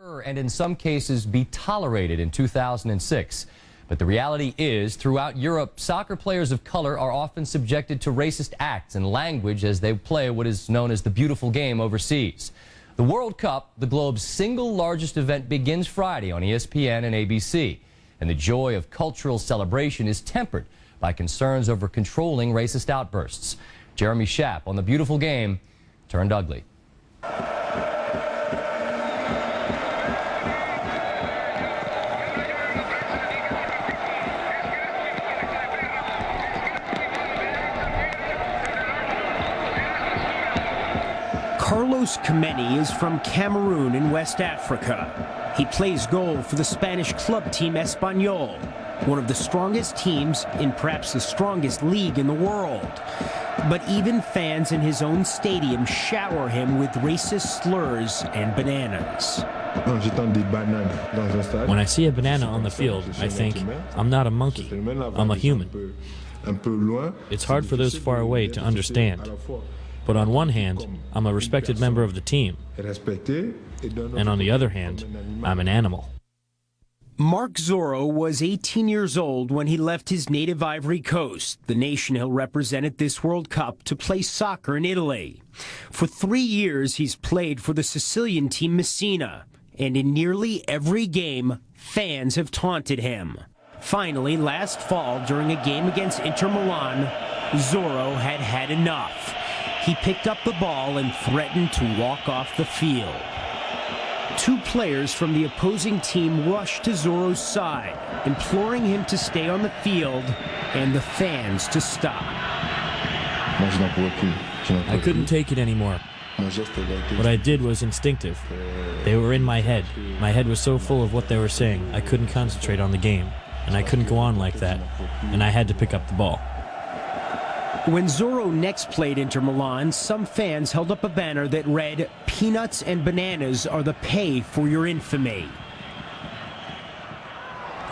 And in some cases be tolerated in 2006. But the reality is, throughout Europe, soccer players of color are often subjected to racist acts and language as they play what is known as the beautiful game overseas. The World Cup, the globe's single largest event, begins Friday on ESPN and ABC. And the joy of cultural celebration is tempered by concerns over controlling racist outbursts. Jeremy Schaap on the beautiful game turned ugly. Carlos Kameni is from Cameroon in West Africa. He plays goal for the Spanish club team Espanyol, one of the strongest teams in perhaps the strongest league in the world. But even fans in his own stadium shower him with racist slurs and bananas. When I see a banana on the field, I think, I'm not a monkey, I'm a human. It's hard for those far away to understand. But on one hand, I'm a respected member of the team, and on the other hand, I'm an animal. Mark Zorro was 18 years old when he left his native Ivory Coast, the nation he'll represent at this World Cup, to play soccer in Italy. For 3 years, he's played for the Sicilian team Messina, and in nearly every game, fans have taunted him. Finally, last fall, during a game against Inter Milan, Zorro had had enough. He picked up the ball and threatened to walk off the field. 2 players from the opposing team rushed to Zorro's side, imploring him to stay on the field and the fans to stop. I couldn't take it anymore. What I did was instinctive. They were in my head. My head was so full of what they were saying, I couldn't concentrate on the game. And I couldn't go on like that. And I had to pick up the ball. When Zorro next played Inter Milan, some fans held up a banner that read, "Peanuts and bananas are the pay for your infamy."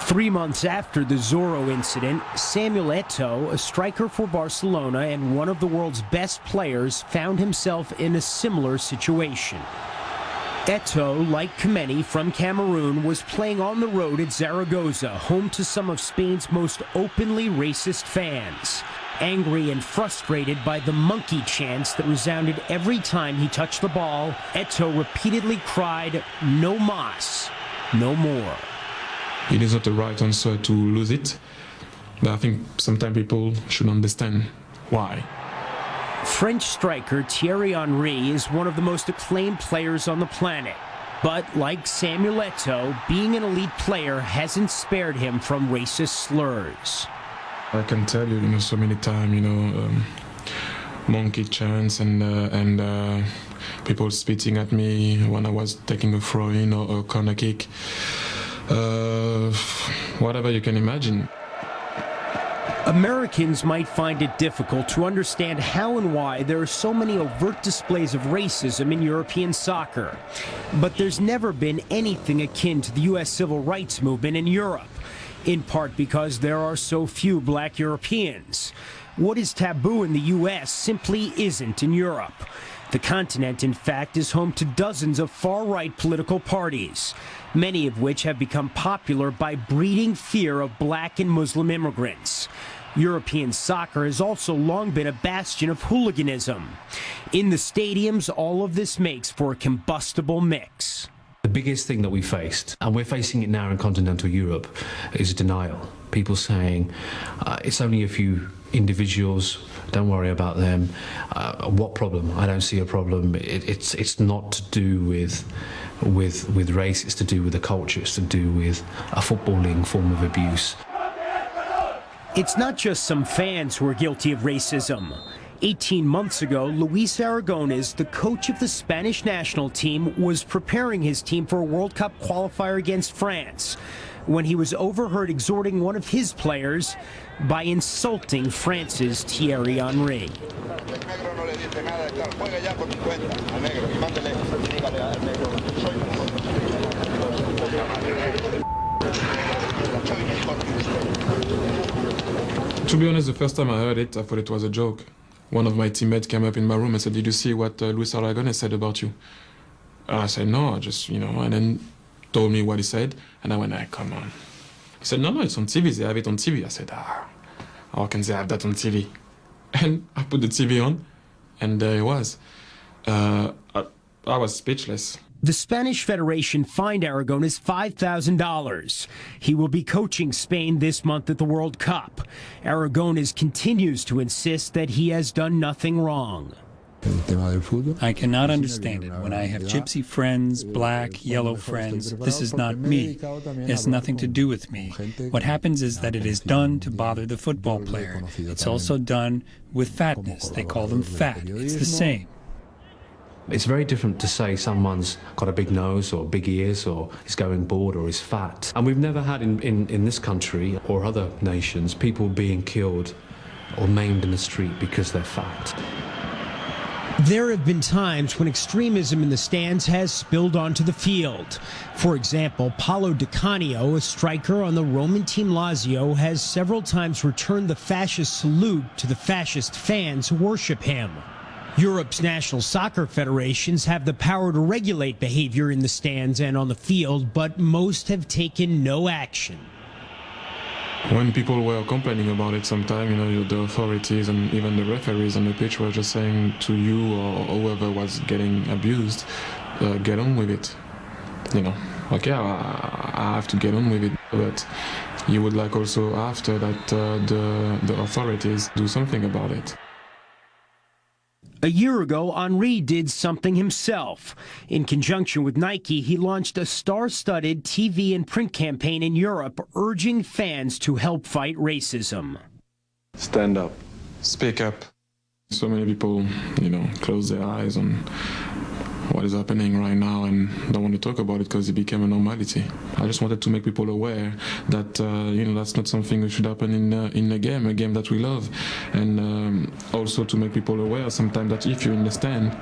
3 months after the Zorro incident, Samuel Eto'o, a striker for Barcelona and one of the world's best players, found himself in a similar situation. Eto'o, like Kameni from Cameroon, was playing on the road at Zaragoza, home to some of Spain's most openly racist fans. Angry and frustrated by the monkey chants that resounded every time he touched the ball, Eto'o repeatedly cried, "No mas, no more." It is not the right answer to lose it, but I think sometimes people should understand why. French striker Thierry Henry is one of the most acclaimed players on the planet. But like Samuel Eto'o, being an elite player hasn't spared him from racist slurs. I can tell you, so many times, monkey chants and people spitting at me when I was taking a throw-in or a corner kick. Whatever you can imagine. Americans might find it difficult to understand how and why there are so many overt displays of racism in European soccer. But there's never been anything akin to the U.S. civil rights movement in Europe, in part because there are so few black Europeans. What is taboo in the U.S. simply isn't in Europe. The continent, in fact, is home to dozens of far-right political parties, many of which have become popular by breeding fear of black and Muslim immigrants. European soccer has also long been a bastion of hooliganism. In the stadiums, all of this makes for a combustible mix. The biggest thing that we faced, and we're facing it now in continental Europe, is denial. People saying, it's only a few individuals, don't worry about them. What problem? I don't see a problem. It's not to do with race, it's to do with the culture, it's to do with a footballing form of abuse. It's not just some fans who are guilty of racism. 18 months ago, Luis Aragonés, the coach of the Spanish national team, was preparing his team for a World Cup qualifier against France when he was overheard exhorting one of his players by insulting France's Thierry Henry. To be honest, the first time I heard it, I thought it was a joke. One of my teammates came up in my room and said, "Did you see what Luis Aragonés said about you?" And I said, "No, I just, and then told me what he said, and I went, come on. He said, no, it's on TV, they have it on TV. I said, how can they have that on TV? And I put the TV on, and there it was. I was speechless. The Spanish Federation fined Aragones $5,000. He will be coaching Spain this month at the World Cup. Aragones continues to insist that he has done nothing wrong. I cannot understand it. When I have gypsy friends, black, yellow friends, this is not me. It has nothing to do with me. What happens is that it is done to bother the football player. It's also done with fatness. They call them fat. It's the same. It's very different to say someone's got a big nose or big ears or is going bald or is fat. And we've never had in this country or other nations people being killed or maimed in the street because they're fat. There have been times when extremism in the stands has spilled onto the field. For example, Paulo Di Canio, a striker on the Roman team Lazio, has several times returned the fascist salute to the fascist fans who worship him. Europe's national soccer federations have the power to regulate behavior in the stands and on the field, but most have taken no action. When people were complaining about it sometime, the authorities and even the referees on the pitch were just saying to you or whoever was getting abused, get on with it. Okay, I have to get on with it, but you would like also after that the authorities do something about it. A year ago, Henry did something himself. In conjunction with Nike, he launched a star-studded TV and print campaign in Europe urging fans to help fight racism. Stand up. Speak up. So many people, close their eyes on what is happening right now and don't want to talk about it because it became a normality. I just wanted to make people aware that that's not something that should happen in a game that we love, and also to make people aware sometimes that if you're in the stand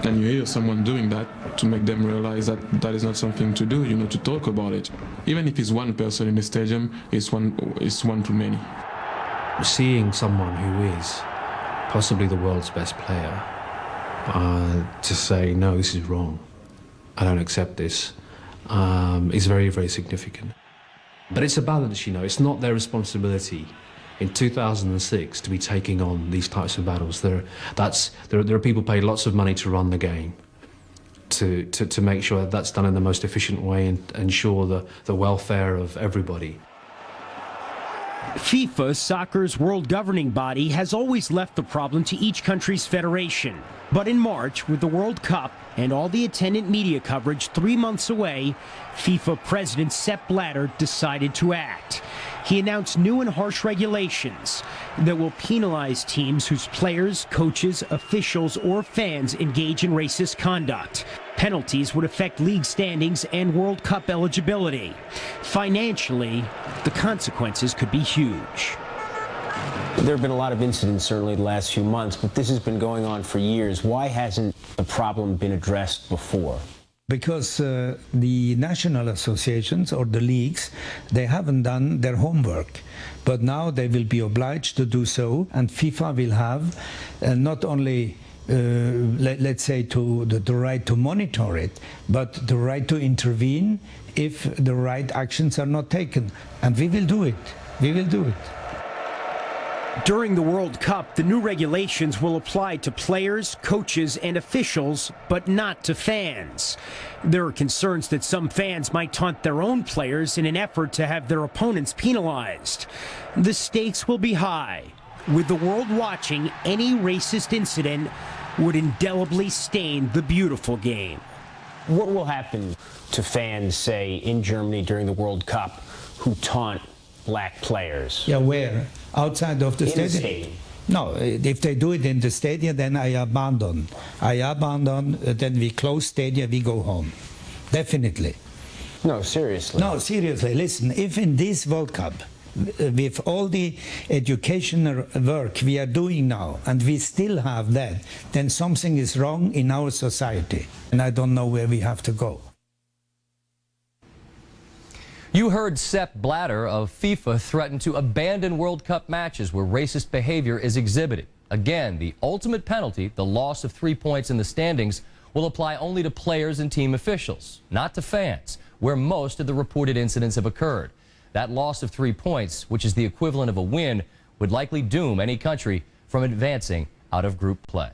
and you hear someone doing that, to make them realize that that is not something to do, to talk about it. Even if it's one person in the stadium, it's one too many. Seeing someone who is possibly the world's best player to say, no, this is wrong, I don't accept this, is very, very significant. But it's a balance, it's not their responsibility in 2006 to be taking on these types of battles. There are people paid lots of money to run the game, to make sure that that's done in the most efficient way and ensure the welfare of everybody. FIFA, soccer's world governing body, has always left the problem to each country's federation. But in March, with the World Cup and all the attendant media coverage 3 months away, FIFA President Sepp Blatter decided to act. He announced new and harsh regulations that will penalize teams whose players, coaches, officials, or fans engage in racist conduct. Penalties would affect league standings and World Cup eligibility. Financially, the consequences could be huge. There have been a lot of incidents, certainly the last few months, but this has been going on for years. Why hasn't the problem been addressed before? Because the national associations or the leagues, they haven't done their homework. But now they will be obliged to do so, and FIFA will have not only let's say the right to monitor it, but the right to intervene if the right actions are not taken. And we will do it. We will do it. During the World Cup, the new regulations will apply to players, coaches, and officials, but not to fans. There are concerns that some fans might taunt their own players in an effort to have their opponents penalized. The stakes will be high. With the world watching, any racist incident would indelibly stain the beautiful game. What will happen to fans, say, in Germany during the World Cup who taunt black players? Yeah, where? Outside of the stadium? No, if they do it in the stadium, then I abandon. Then we close stadium, we go home. Definitely. No, seriously. No, seriously. Listen, if in this World Cup, with all the educational work we are doing now, and we still have that, then something is wrong in our society. And I don't know where we have to go. You heard Sepp Blatter of FIFA threaten to abandon World Cup matches where racist behavior is exhibited. Again, the ultimate penalty, the loss of 3 points in the standings, will apply only to players and team officials, not to fans, where most of the reported incidents have occurred. That loss of 3 points, which is the equivalent of a win, would likely doom any country from advancing out of group play.